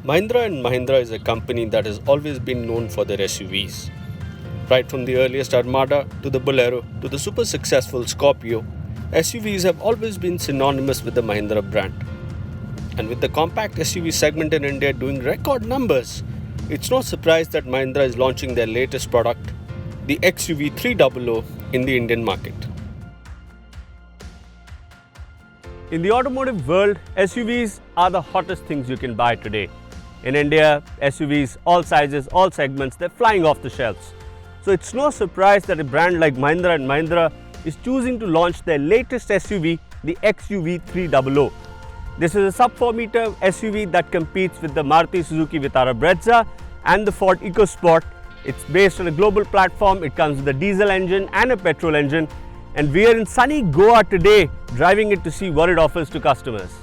Mahindra & Mahindra is a company that has always been known for their SUVs. Right from the earliest Armada to the Bolero to the super successful Scorpio, SUVs have always been synonymous with the Mahindra brand. And with the compact SUV segment in India doing record numbers, it's no surprise that Mahindra is launching their latest product, the XUV300, in the Indian market. In the automotive world, SUVs are the hottest things you can buy today. In India, SUVs, all sizes, all segments, they're flying off the shelves. So it's no surprise that a brand like Mahindra & Mahindra is choosing to launch their latest SUV, the XUV300. This is a sub-4-meter SUV that competes with the Maruti Suzuki Vitara Brezza and the Ford EcoSport. It's based on a global platform. It comes with a diesel engine and a petrol engine. And we are in sunny Goa today, driving it to see what it offers to customers.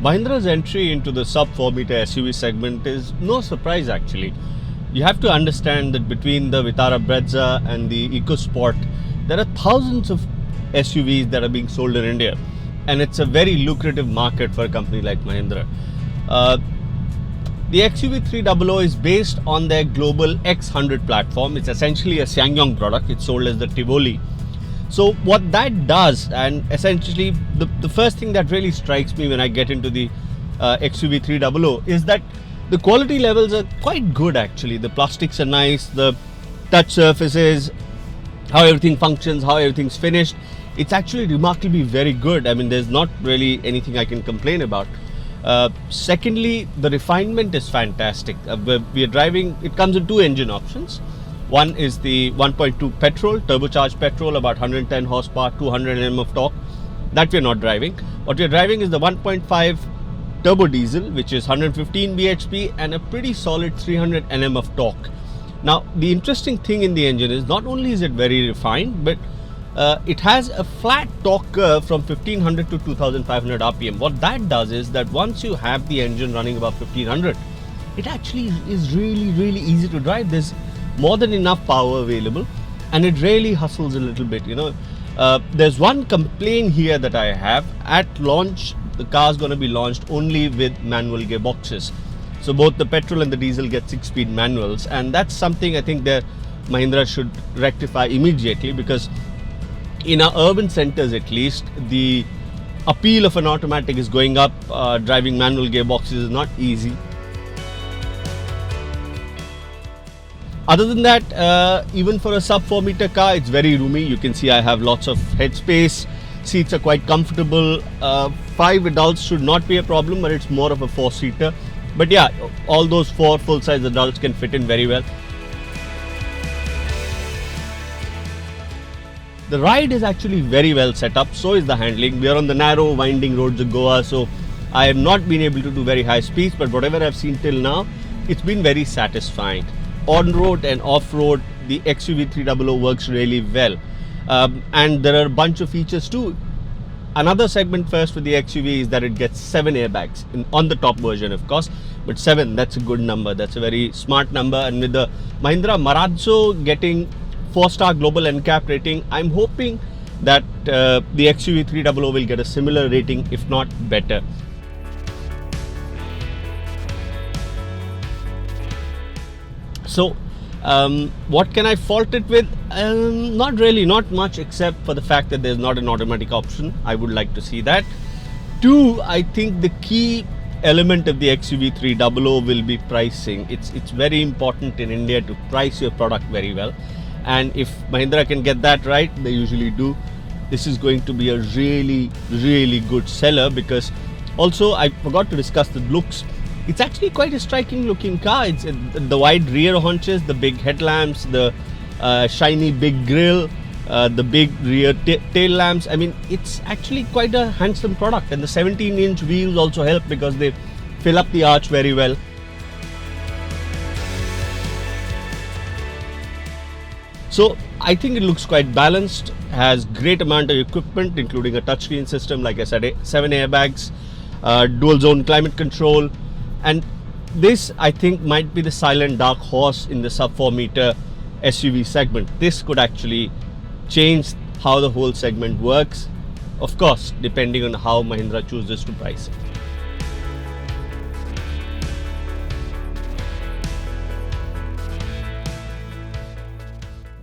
Mahindra's entry into the sub-4-meter SUV segment is no surprise actually. You have to understand that between the Vitara Brezza and the EcoSport, there are thousands of SUVs that are being sold in India. And it's a very lucrative market for a company like Mahindra. The XUV300 is based on their global X100 platform. It's essentially a SsangYong product. It's sold as the Tivoli. So what that does, and essentially the first thing that really strikes me when I get into the XUV300 is that the quality levels are quite good actually. The plastics are nice, the touch surfaces, how everything functions, how everything's finished. It's actually remarkably very good. I mean, there's not really anything I can complain about. Secondly, the refinement is fantastic. We are driving, it comes in two engine options. One is the 1.2 petrol, turbocharged petrol, about 110 horsepower, 200 Nm of torque. That we're not driving. What we're driving is the 1.5 turbo diesel, which is 115 bhp and a pretty solid 300 Nm of torque. Now, the interesting thing in the engine is not only is it very refined, but it has a flat torque curve from 1500 to 2500 RPM. What that does is that once you have the engine running above 1500, it actually is really easy to drive. There's more than enough power available and it really hustles a little bit, you know. There's one complaint here that I have. At launch, the car is going to be launched only with manual gearboxes. So both the petrol and the diesel get 6-speed manuals, and that's something I think that Mahindra should rectify immediately, because in our urban centers at least, the appeal of an automatic is going up. Driving manual gearboxes is not easy. Other than that, even for a sub 4-meter car, it's very roomy. You can see I have lots of headspace. Seats are quite comfortable. 5 adults should not be a problem, but it's more of a 4-seater. But yeah, all those 4 full-size adults can fit in very well. The ride is actually very well set up, so is the handling. We are on the narrow, winding roads of Goa, so I have not been able to do very high speeds, but whatever I've seen till now, it's been very satisfying. On-road and off-road, the XUV300 works really well. And there are a bunch of features too. Another segment first for the XUV is that it gets 7 airbags on the top version, of course, but 7, that's a good number. That's a very smart number. And with the Mahindra Marazzo getting 4-star global NCAP rating, I'm hoping that the XUV300 will get a similar rating, if not better. So what can I fault it with? Not really, not much, except for the fact that there's not an automatic option. I would like to see that. 2, I think the key element of the XUV300 will be pricing. It's very important in India to price your product very well. And if Mahindra can get that right, they usually do, this is going to be a really good seller. Because also, I forgot to discuss the looks. It's actually quite a striking looking car. It's the wide rear haunches, the big headlamps, the shiny big grille, the big rear tail lamps. I mean, it's actually quite a handsome product. And the 17-inch wheels also help because they fill up the arch very well. So I think it looks quite balanced, has great amount of equipment including a touchscreen system, like I said, 7 airbags, dual zone climate control, and this I think might be the silent dark horse in the sub 4 meter SUV segment. This could actually change how the whole segment works, of course depending on how Mahindra chooses to price it.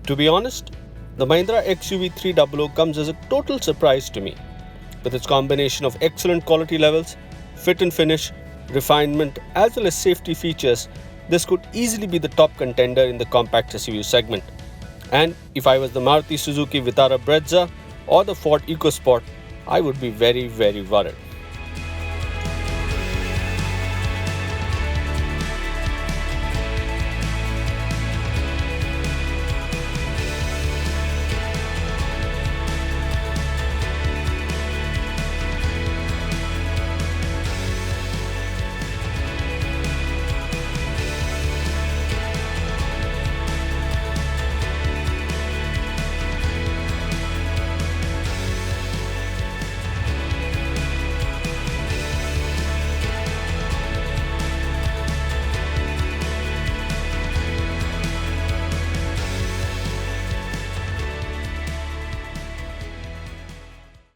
To be honest, the Mahindra XUV300 comes as a total surprise to me. With its combination of excellent quality levels, fit and finish, refinement as well as safety features, this could easily be the top contender in the compact SUV segment. And if I was the Maruti Suzuki Vitara Brezza or the Ford EcoSport, I would be very worried.